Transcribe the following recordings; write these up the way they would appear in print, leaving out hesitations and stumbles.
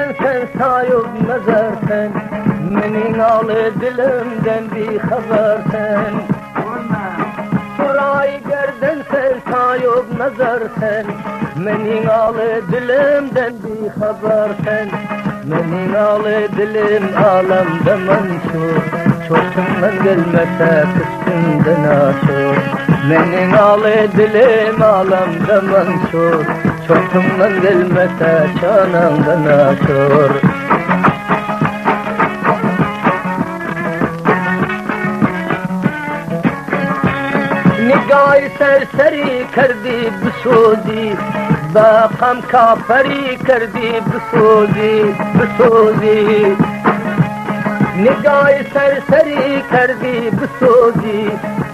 gerden sen sayıp nazarsen, menin alı dilimden bir habersen. Burayı gerden sen sayıp nazarsen, menin alı dilimden bir habersen. Menin alı dilim alamda manşur, çoşundan gelmese üstünden aşur. Menin alı dilim alamda manşur, çoşundan gelmese çanandan aşur. Nigah serseri kerdi bisuzi, bakam kaferi kerdi bisuzi. Nigah serseri kerdi bisuzi,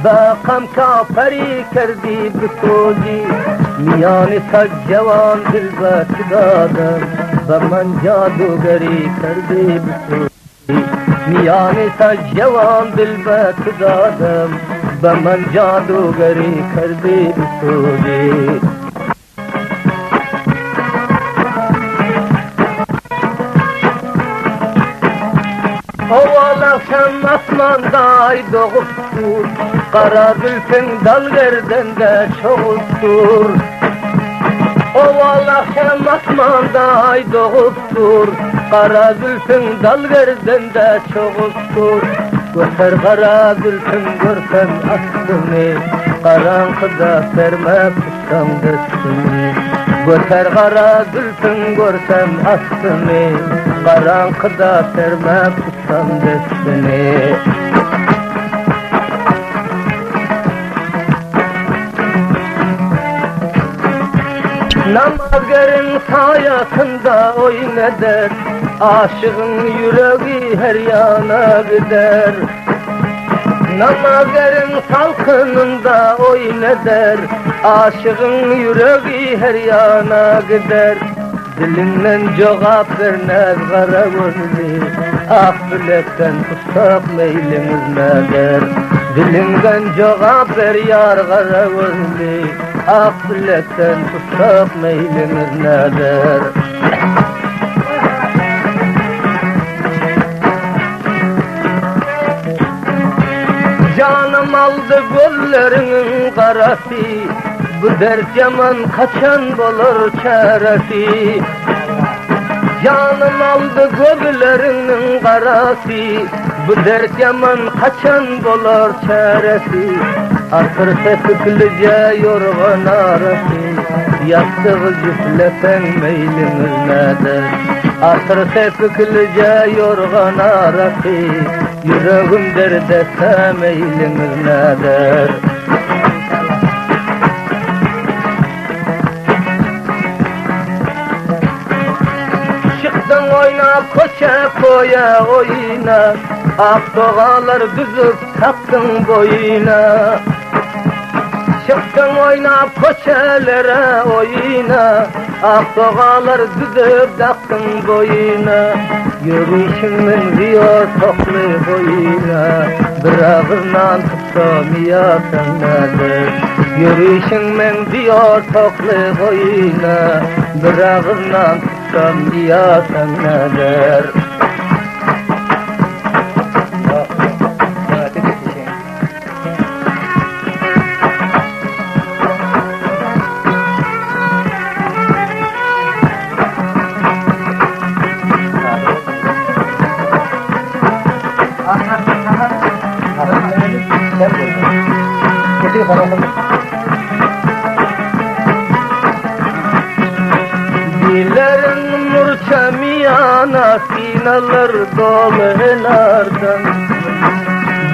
bakam kaferi kerdi bisuzi. Miyani sac cevan dilbet dadam, zaman cadugeri kerdi bisuzi. Miyani sac cevan dilbet dadam, Boman जादूगरी कर दी सूजी। Ovala sen asmanday doğuptur, kara zülfün dal gerdende çoğultur. Ovala sen asmanday doğuptur, kara zülfün dal gerdende çoğultur. Göter kara zülfün görsem aslını, karanlıkta serme tutsam destini. Göter kara zülfün görsem aslını, karanlıkta serme tutsam destini. Namazgerin sayasında oyneder, aşığın yüreği her yana gider. Namazgerin salkınında oyneder, aşığın yüreği her yana gider. Dilinden cevap vermez kara gözlü, ak bilekten tutsak meylimiz nedir? Dilinden cevap ver yar kara gözlü, ak bilekten tutsak meylimiz nedir? Canım aldı gözlerinin karası, bu dert yaman kaçan bulur çaresi. Canım aldı gözlerinin karası, bu dert yaman kaçan bulur çaresi. Artır tepiklice yorgan arası, yastığı cüfleten meylimiz nedir? Artır tepiklice yorgan arası, yüreğim derde meylimiz nedir? Çıktın oyna koça koya oyna, ak doğalar düzüp taktın boyuna. Çıktın oyna koçelere oyna, ak doğalar düzüp taktın boyuna. Yürüyüşümün diyor toplu boyuna, bir ağırdan tutamıyorsan nedir? Yürüyüşümün diyor toplu boyuna, bir ağırdan tutamıyorsan nedir? Dilerin murçamiyana sinalar dolanardan.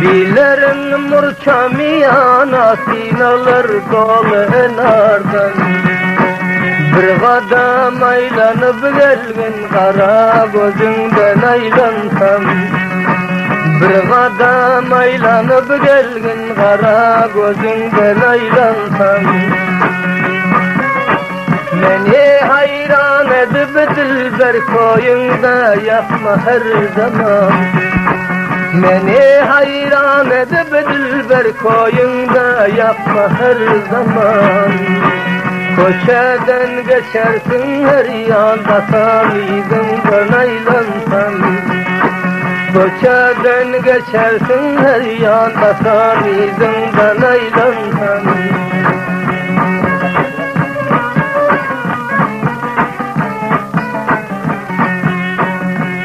Dilerin murçamiyana sinalar dolanardan. Bir kadam aylanıp gelgin kara gözünden aylansam. Bir kadam aylanıp gelgin kara gözünden aylansam. Beni hayran edip dilber koyunda yapma her zaman. Beni hayran edip dilber koyunda yapma her zaman. Koçeden geçersin her yanda tanıydın bana. Koçadan geçersin her yan basar yüzünden aylansan.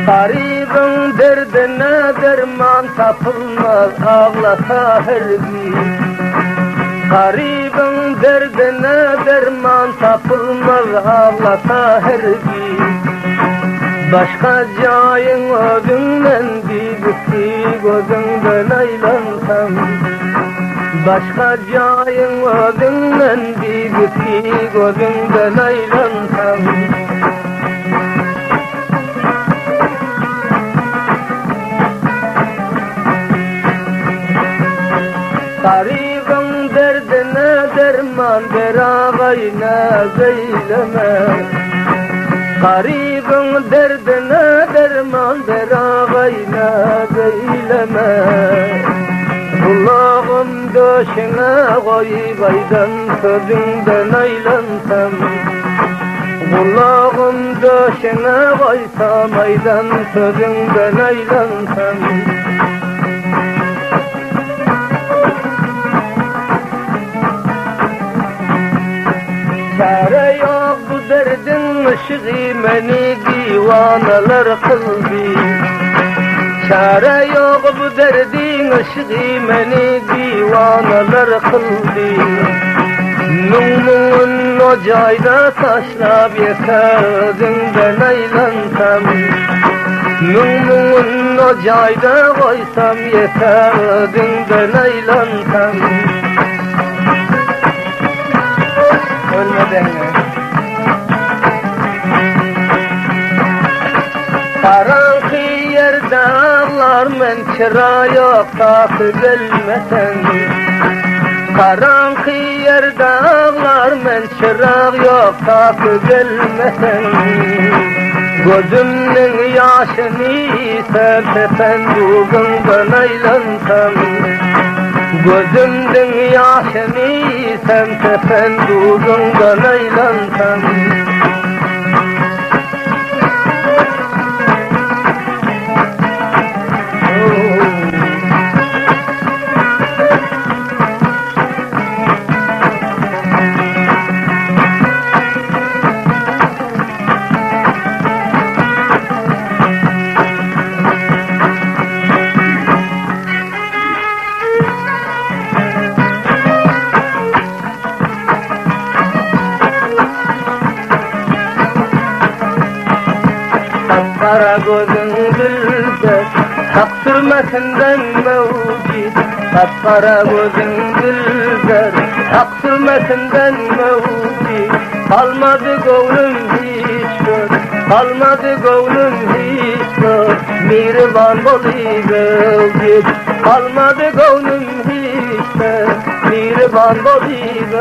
Garibin derdine derman tapılmaz ağlasa her gün. Garibin derdine derman tapılmaz ağlasa her gün. Başka cayın özünden bir gözünden aylansam. Başka cayın özünden bir gözünden aylansam. Garibin derdine derman berabeyne zeyleme. Garibin derdine derman berabeyne zeyleme. Kulağım döşüne koyup aydan sözünden aylansam. Kulağım döşüne koysam aydan sözünden aylansam. Çare yok bu derdin ışığı beni divanalar kıldı. Çare yok bu derdin ışığı beni divanalar kıldı. Mummun ocağıyla taşlap yeterdinden aylansam. Mummun ocağıyla koysam yeterdinden aylansam. Ölmeden karanlık yerde ağlar men çıra yok takı gelmesen. Karanlık yerde ağlar men çıra yok takı gelmesen. Gözümün yaşını sertepen buğundan aylansam. Gözümden yaşını semtepen buğundan aylansam. Kara gözün gülber, hak sürmesinden mevcid. Kara gözün gülber, hak sürmesinden mevcid. Kalmadı gönlüm hiç gör, kalmadı gönlüm hiç gör. Mihriban olayım, kalmadı gönlüm hiç gör. Mihriban olayım.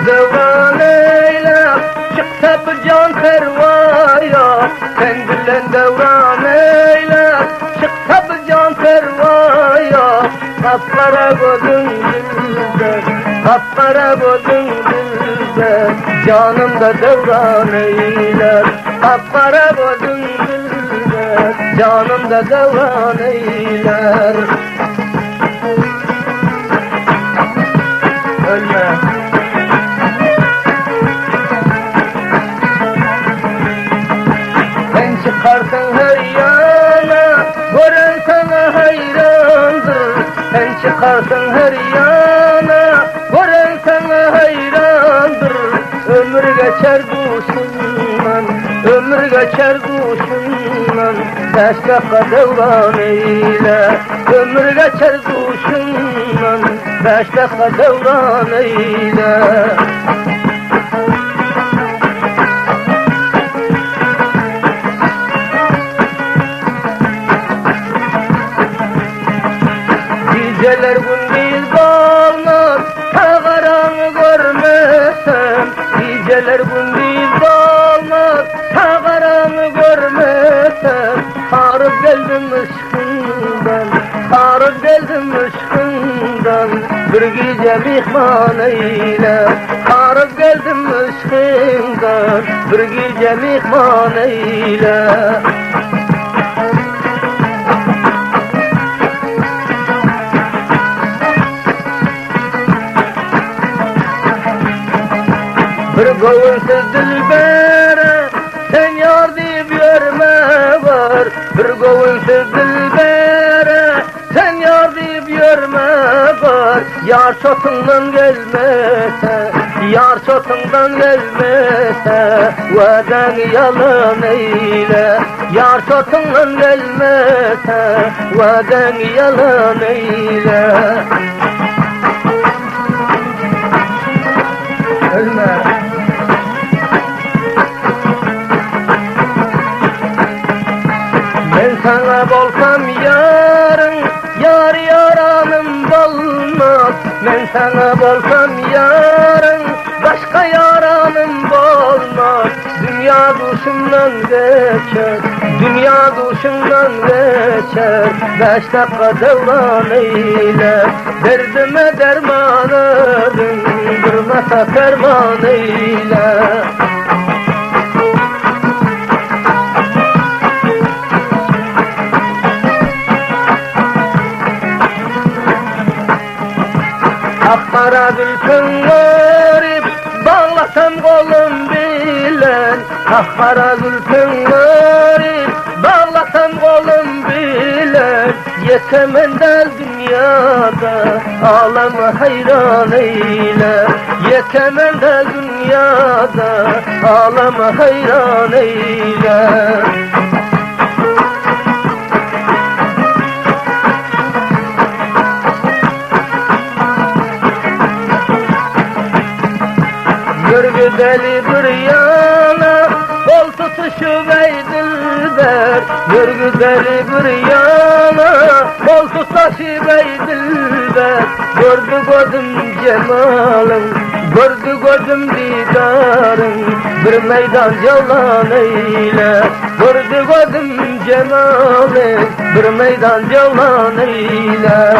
Devran eyle, çıksa bir can pervaya. Kendile devran eyle, çıksa bir can pervaya. Kapkara gözün dilber, kapkara gözün dilber. Canımda devran eyler, kapkara gözün dilber. Canımda devran eyler. Ölme. Çıkarsın her yana, gören sana hayrandır. Sen çıkarsın her yana, gören sana hayrandır. Ömür geçer kuşundan, ömür geçer kuşundan. 5 dakika devran eyle. Ömür geçer kuşundan, 5 dakika devran eyle. Geceler gündüz kalmaz, karanı görmesem. Geceler gündüz kalmaz, karanı görmesem. Ağrıp geldim ışkından, ağrıp Qarab geldim ışkından bir gece mihman eyle. Qarab geldim ışkından bir gece mihman eyle. Bir kovunsuz dilbere sen yar deyip yürüme var. Bir kovunsuz dilbere sen yar deyip yürüme var. Yar çotundan gelmese, yar çotundan gelmese vaden yalan eyle. Yar çotundan gelmese vaden yalan eyle. Ölme. Ben sana bolsam yarın, yar yaranım olmaz. Ben sana bolsam yarın, başka yaranım olmaz. Dünya duşumdan geçer, dünya duşumdan geçer. 5 dakika devran eyle, derdime dermanım, durmasa ferman eyle. Akkara zülfün garip, bağlasam kolum bilen. Akkara zülfün garip, bağlasam kolum bilen. Yetemem del dünyada, alemı hayran eyle. Yetemem del dünyada, alemı hayran eyle. Görgü deli bir yana, kol tutuşu ey dilber. Görgü deli bir yana, kol tutuşu ey dilber. Gördüm cemalın, gördüm didarın. Bir meydan yalan eyle. Gördüm cemalın, bir meydan yalan eyle.